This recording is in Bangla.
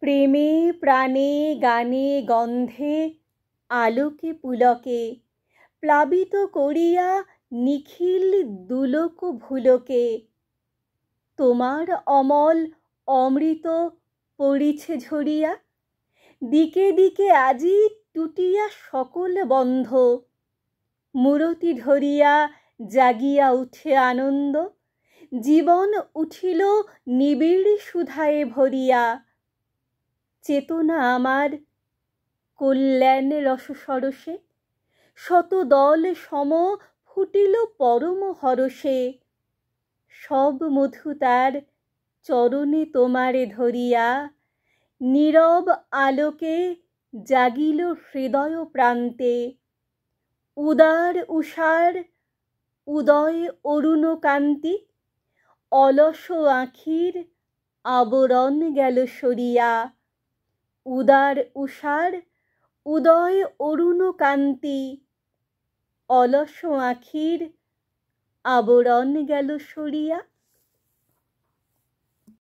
প্রেমে প্রাণে গানে গন্ধে আলোকে পুলকে প্লাবিত করিয়া নিখিল দুলোক ভুলোকে। তোমার অমল অমৃত পড়িছে ঝরিয়া, দিকে দিকে আজি টুটিয়া সকল বন্ধ। মূরতি ধরিয়া জাগিয়া উঠে আনন্দ, জীবন উঠিল নিবিড় সুধায় ভরিয়া। চেতনা আমার কল্যাণ রস সরসে, শত দল সম ফুটিল পরম হরষে। সব মধু তার চরণে তোমারে ধরিয়া, নীরব আলোকে জাগিল হৃদয় প্রান্তে। উদার উষার উদয় অরুণ কান্তি, অলস আঁখির আবরণ গেল সরিয়া। উদার উষার উদয় অরুণ কান্তি, অলস আঁখির আবরণ গেল সরিয়া।